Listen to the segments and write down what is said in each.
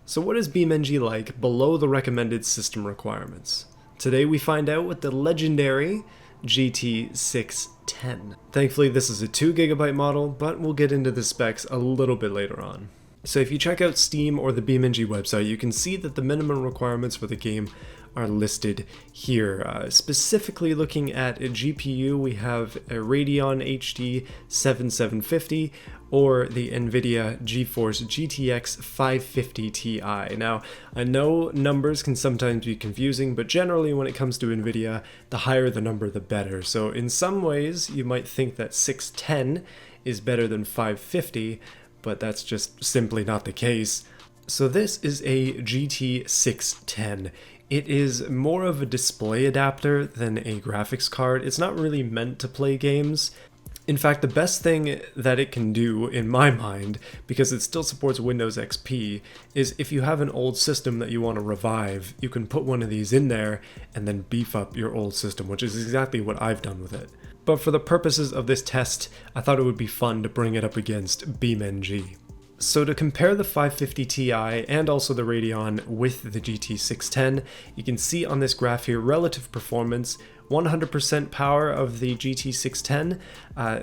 So what is BeamNG like below the recommended system requirements? Today we find out with the legendary GT610. Thankfully this is a 2GB model, but we'll get into the specs a little bit later on. So if you check out Steam or the BeamNG website, you can see that the minimum requirements for the game are listed here. Specifically looking at a GPU, we have a Radeon HD 7750 or the NVIDIA GeForce GTX 550 Ti. Now, I know numbers can sometimes be confusing, but generally when it comes to NVIDIA, the higher the number, the better. So in some ways, you might think that 610 is better than 550, but that's just simply not the case. So this is a GT610. It is more of a display adapter than a graphics card. It's not really meant to play games. In fact, the best thing that it can do, in my mind, because it still supports Windows XP, is if you have an old system that you want to revive, you can put one of these in there and then beef up your old system, which is exactly what I've done with it. But for the purposes of this test, I thought it would be fun to bring it up against BeamNG. So to compare the 550 Ti and also the Radeon with the GT610, you can see on this graph here relative performance, 100% power of the GT610,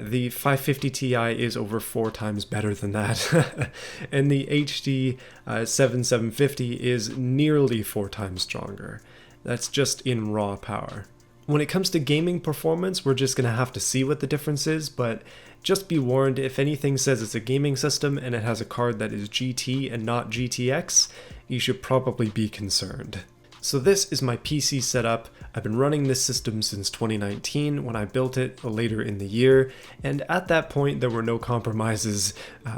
the 550 Ti is over 4 times better than that, and the HD 7750 is nearly 4 times stronger. That's just in raw power. When it comes to gaming performance, we're just going to have to see what the difference is, but just be warned, if anything says it's a gaming system and it has a card that is GT and not GTX, you should probably be concerned. So this is my PC setup. I've been running this system since 2019 when I built it later in the year, and at that point there were no compromises.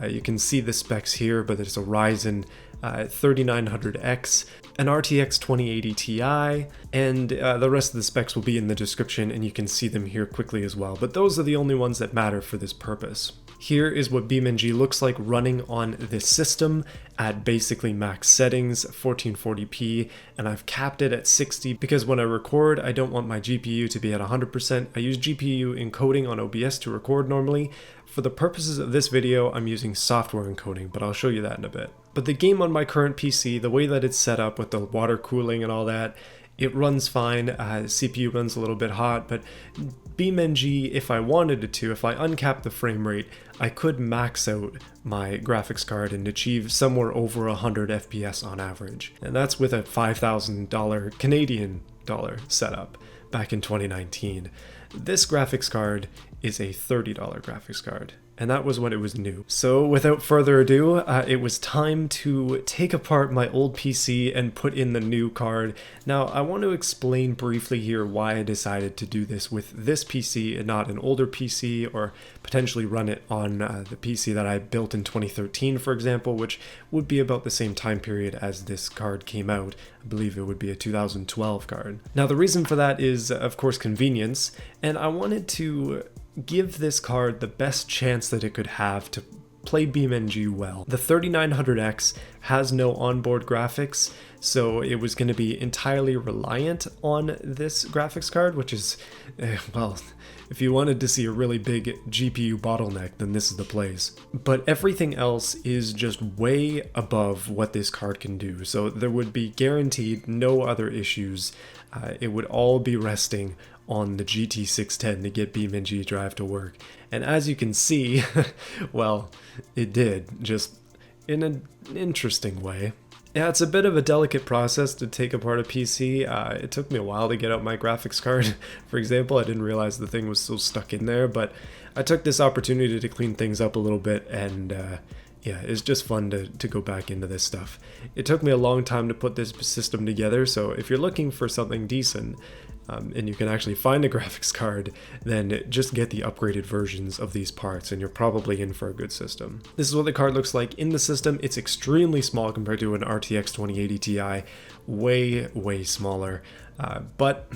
You can see the specs here, but it's a Ryzen 3900X, an RTX 2080 Ti, and the rest of the specs will be in the description and you can see them here quickly as well, but those are the only ones that matter for this purpose. Here is what BeamNG looks like running on this system at basically max settings, 1440p, and I've capped it at 60 because when I record, I don't want my GPU to be at 100%. I use GPU encoding on OBS to record normally. For the purposes of this video, I'm using software encoding, but I'll show you that in a bit. But the game on my current PC, the way that it's set up with the water cooling and all that, it runs fine. CPU runs a little bit hot, but BeamNG, if I wanted it to, if I uncap the frame rate, I could max out my graphics card and achieve somewhere over 100 FPS on average. And that's with a $5,000 Canadian dollar setup back in 2019. This graphics card is a $30 graphics card, and that was when it was new. So without further ado, it was time to take apart my old PC and put in the new card. Now I want to explain briefly here why I decided to do this with this PC and not an older PC, or potentially run it on the PC that I built in 2013, for example, which would be about the same time period as this card came out. I believe it would be a 2012 card. Now the reason for that is, of course, convenience, and I wanted to give this card the best chance that it could have to play BeamNG well. The 3900X has no onboard graphics, so it was going to be entirely reliant on this graphics card, which is, well, if you wanted to see a really big GPU bottleneck, then this is the place. But everything else is just way above what this card can do, so there would be guaranteed no other issues. It would all be resting on the GT610 to get BeamNG.drive to work. And as you can see, well, it did, just in an interesting way. Yeah, it's a bit of a delicate process to take apart a PC. It took me a while to get out my graphics card. For example, I didn't realize the thing was so stuck in there, but I took this opportunity to clean things up a little bit, and yeah, it's just fun to go back into this stuff. It took me a long time to put this system together, so if you're looking for something decent, and you can actually find a graphics card, then just get the upgraded versions of these parts and you're probably in for a good system. This is what the card looks like in the system. It's extremely small compared to an RTX 2080 Ti, way smaller, but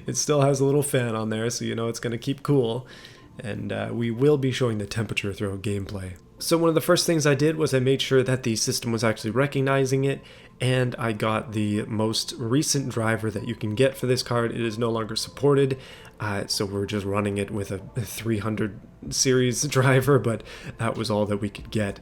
it still has a little fan on there, so you know it's going to keep cool, and we will be showing the temperature throughout gameplay. So one of the first things I did was I made sure that the system was actually recognizing it, and I got the most recent driver that you can get for this card. It is no longer supported. So we're just running it with a 300 series driver, but that was all that we could get.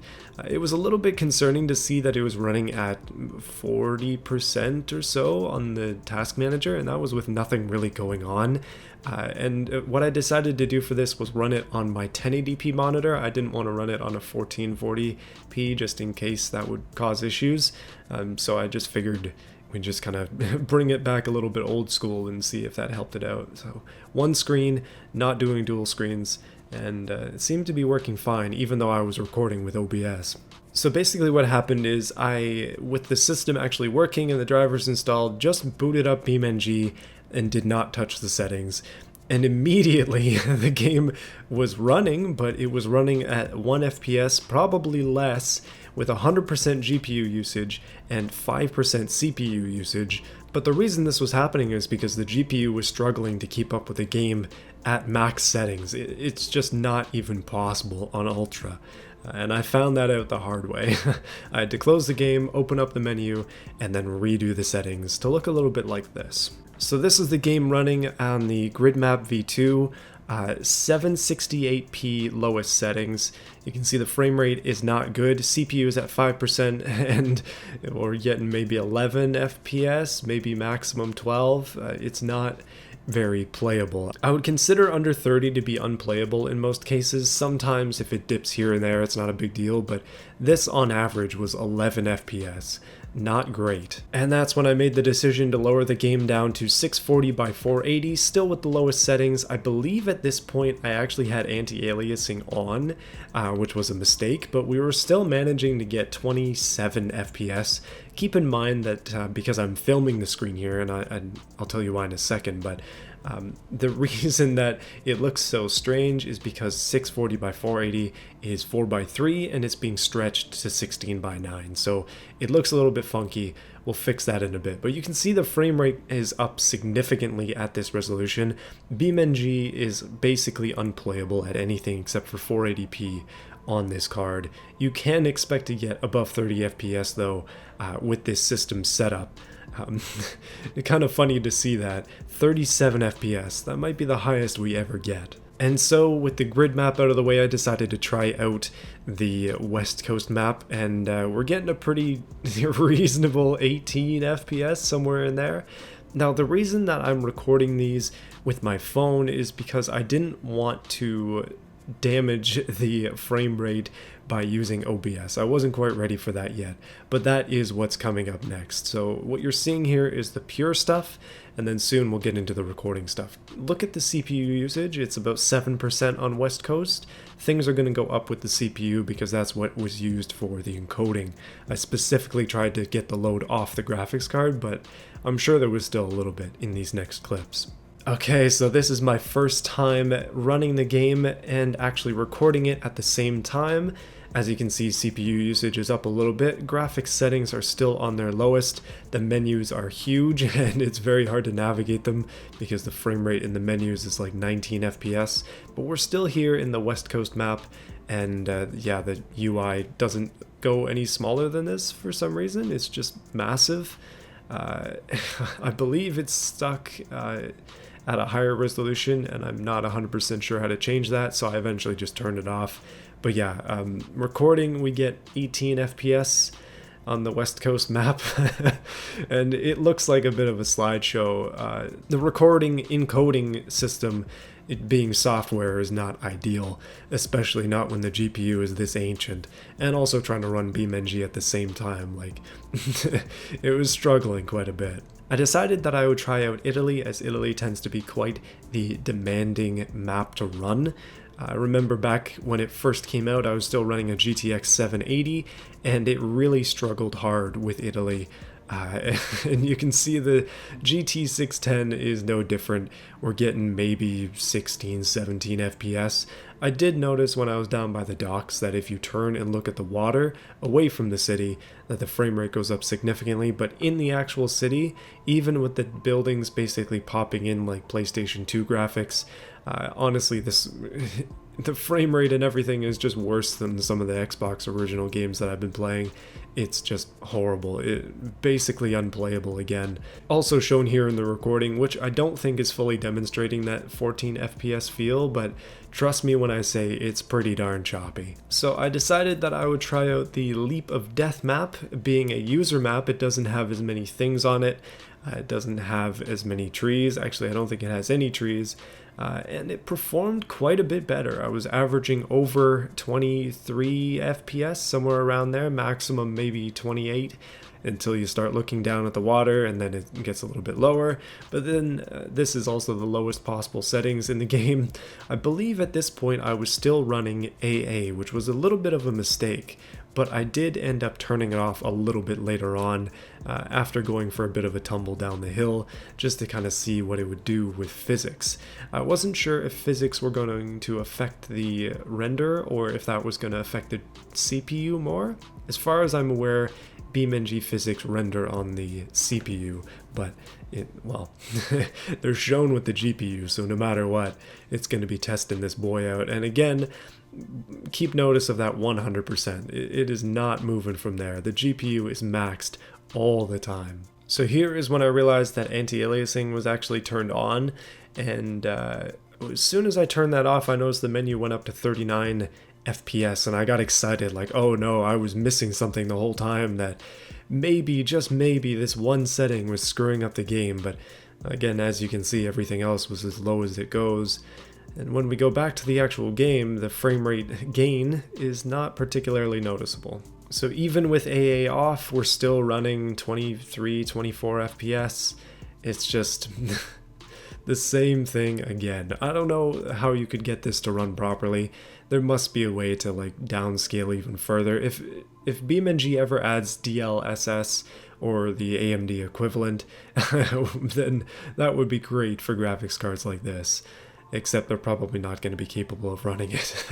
It was a little bit concerning to see that it was running at 40% or so on the task manager, and that was with nothing really going on. And what I decided to do for this was run it on my 1080p monitor. I didn't want to run it on a 1440p just in case that would cause issues. So I just figured we'd just kind of bring it back a little bit old school and see if that helped it out. So one screen, not doing dual screens, and it seemed to be working fine even though I was recording with OBS. So basically what happened is I, with the system actually working and the drivers installed, just booted up BeamNG and did not touch the settings. And immediately the game was running, but it was running at 1 FPS, probably less, with 100% GPU usage and 5% CPU usage. But the reason this was happening is because the GPU was struggling to keep up with the game at max settings. It's just not even possible on Ultra. And I found that out the hard way. I had to close the game, open up the menu, and then redo the settings to look a little bit like this. So this is the game running on the GridMap V2, 768p lowest settings. You can see the frame rate is not good. CPU is at 5% and we're getting maybe 11 FPS, maybe maximum 12. It's not very playable. I would consider under 30 to be unplayable in most cases. Sometimes if it dips here and there, it's not a big deal, but this on average was 11 FPS. Not great. And that's when I made the decision to lower the game down to 640 by 480, still with the lowest settings. I believe at this point I actually had anti-aliasing on, which was a mistake, but we were still managing to get 27 FPS. Keep in mind that because I'm filming the screen here, and I'll tell you why in a second, but the reason that it looks so strange is because 640 by 480 is 4 by 3 and it's being stretched to 16 by 9. So it looks a little bit funky. We'll fix that in a bit. But you can see the frame rate is up significantly at this resolution. BeamNG is basically unplayable at anything except for 480p on this card. You can expect to get above 30 FPS though with this system setup. It's kind of funny to see that 37 FPS, that might be the highest we ever get. And so with the grid map out of the way, I decided to try out the West Coast map, and we're getting a pretty reasonable 18 FPS, somewhere in there. Now the reason that I'm recording these with my phone is because I didn't want to damage the frame rate by using OBS. I wasn't quite ready for that yet, but that is what's coming up next. So what you're seeing here is the pure stuff, and then soon we'll get into the recording stuff. Look at the CPU usage. It's about 7% on West Coast. Things are going to go up with the CPU because that's what was used for the encoding. I specifically tried to get the load off the graphics card, but I'm sure there was still a little bit in these next clips. Okay, so this is my first time running the game and actually recording it at the same time. As you can see, CPU usage is up a little bit. Graphics settings are still on their lowest. The menus are huge and it's very hard to navigate them because the frame rate in the menus is like 19 FPS. But we're still here in the West Coast map, and yeah, the UI doesn't go any smaller than this for some reason. It's just massive. I believe it's stuck at a higher resolution, and I'm not 100% sure how to change that, so I eventually just turned it off. But yeah, recording, we get 18 FPS on the West Coast map, and it looks like a bit of a slideshow. The recording encoding system, it being software, is not ideal, especially not when the GPU is this ancient, and also trying to run BeamNG at the same time. Like, it was struggling quite a bit. I decided that I would try out Italy, as Italy tends to be quite the demanding map to run. I remember back when it first came out, I was still running a GTX 780, and it really struggled hard with Italy. And you can see the GT 610 is no different. We're getting maybe 16, 17 FPS. I did notice when I was down by the docks that if you turn and look at the water away from the city, that the frame rate goes up significantly, but in the actual city, even with the buildings basically popping in like PlayStation 2 graphics, honestly, the frame rate and everything is just worse than some of the Xbox original games that I've been playing. it's just horrible. Basically unplayable again. Also shown here in the recording, which I don't think is fully demonstrating that 14 FPS feel, but trust me when I say it's pretty darn choppy. So I decided that I would try out the Leap of Death map. Being a user map, it doesn't have as many things on it. It doesn't have as many trees. Actually, I don't think it has any trees. And it performed quite a bit better. I was averaging over 23 FPS, somewhere around there, maximum maybe 28, until you start looking down at the water, and then it gets a little bit lower. But then this is also the lowest possible settings in the game. I believe at this point I was still running AA, which was a little bit of a mistake, but I did end up turning it off a little bit later on after going for a bit of a tumble down the hill, just to kind of see what it would do with physics. I wasn't sure if physics were going to affect the render or if that was going to affect the CPU more. As far as I'm aware, BeamNG physics render on the CPU, but they're shown with the GPU, so no matter what, it's going to be testing this boy out. And again, keep notice of that 100%. It is not moving from there. The GPU is maxed all the time. So here is when I realized that anti-aliasing was actually turned on, and as soon as I turned that off, I noticed the menu went up to 39 FPS, and I got excited, like, oh no, I was missing something the whole time, that maybe, just maybe, this one setting was screwing up the game. But again, as you can see, everything else was as low as it goes. And when we go back to the actual game, the frame rate gain is not particularly noticeable. So even with AA off, we're still running 23, 24 FPS. It's just the same thing again. I don't know how you could get this to run properly. There must be a way to like downscale even further. If BeamNG ever adds DLSS or the AMD equivalent, then that would be great for graphics cards like this. Except they're probably not going to be capable of running it.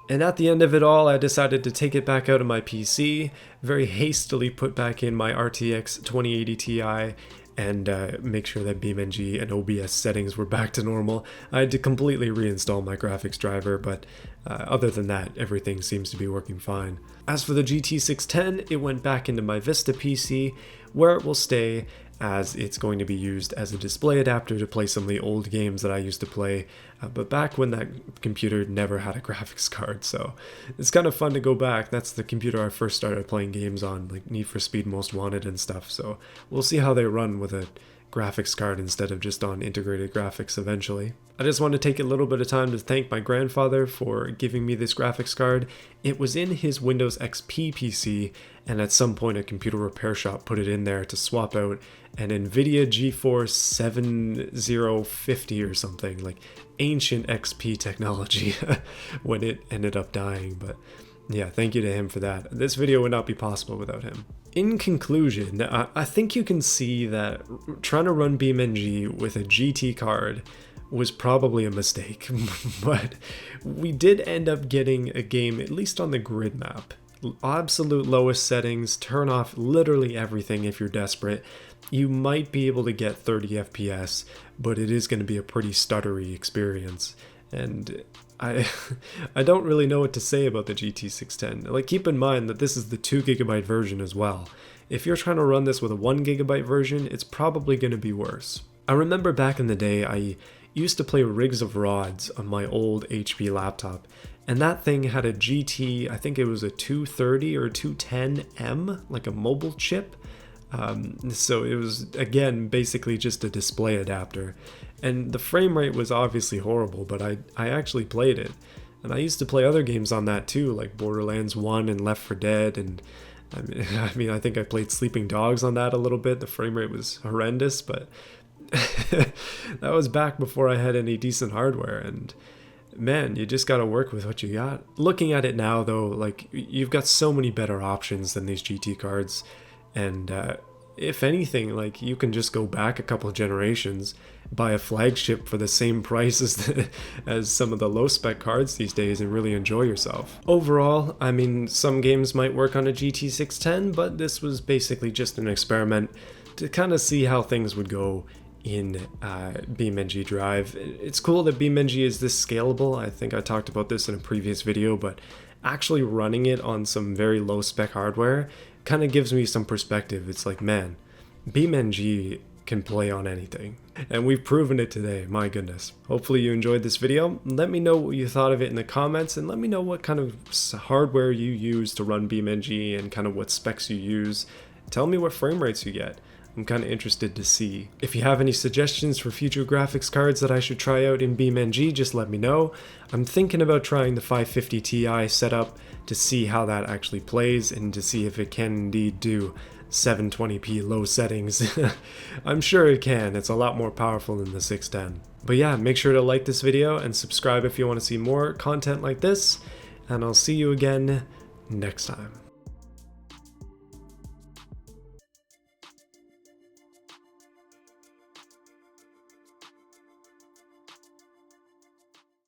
And at the end of it all, I decided to take it back out of my PC, very hastily put back in my RTX 2080 Ti, and make sure that BeamNG and OBS settings were back to normal. I had to completely reinstall my graphics driver, but other than that, everything seems to be working fine. As for the GT610, it went back into my Vista PC, where it will stay, as it's going to be used as a display adapter to play some of the old games that I used to play, but back when that computer never had a graphics card, so it's kind of fun to go back. That's the computer I first started playing games on, like Need for Speed Most Wanted and stuff, so we'll see how they run with a graphics card instead of just on integrated graphics eventually. I just want to take a little bit of time to thank my grandfather for giving me this graphics card. It was in his Windows XP PC, and at some point a computer repair shop put it in there to swap out an NVIDIA GeForce 7050 or something, like ancient XP technology when it ended up dying. But yeah, thank you to him for that. This video would not be possible without him. In conclusion, I think you can see that trying to run BeamNG with a GT card was probably a mistake, but we did end up getting a game, at least on the grid map. Absolute lowest settings, turn off literally everything if you're desperate. You might be able to get 30 FPS, but it is going to be a pretty stuttery experience. And I don't really know what to say about the GT610. Like, keep in mind that this is the 2GB version as well. If you're trying to run this with a 1GB version, it's probably going to be worse. I remember back in the day, I used to play Rigs of Rods on my old HP laptop, and that thing had a GT, I think it was a 230 or 210M, like a mobile chip. So it was, again, basically just a display adapter. And the frame rate was obviously horrible, but I actually played it. And I used to play other games on that too, like Borderlands 1 and Left 4 Dead, and I mean, I think I played Sleeping Dogs on that a little bit. The frame rate was horrendous, but that was back before I had any decent hardware, and man, you just gotta work with what you got. Looking at it now though, like, you've got so many better options than these GT cards, and if anything, like, you can just go back a couple of generations, buy a flagship for the same price as some of the low spec cards these days, and really enjoy yourself. Overall, I mean, some games might work on a GT610, but this was basically just an experiment to kind of see how things would go in BeamNG.drive. It's cool that BeamNG is this scalable. I think I talked about this in a previous video, but actually running it on some very low spec hardware kind of gives me some perspective. It's like, man, BeamNG can play on anything. And we've proven it today, my goodness. Hopefully you enjoyed this video. Let me know what you thought of it in the comments, and let me know what kind of hardware you use to run BeamNG and kind of what specs you use. Tell me what frame rates you get. I'm kind of interested to see. If you have any suggestions for future graphics cards that I should try out in BeamNG, just let me know. I'm thinking about trying the 550 Ti setup to see how that actually plays and to see if it can indeed do 720p low settings. I'm sure it can. It's a lot more powerful than the 610. But yeah, make sure to like this video and subscribe if you want to see more content like this, and I'll see you again next time.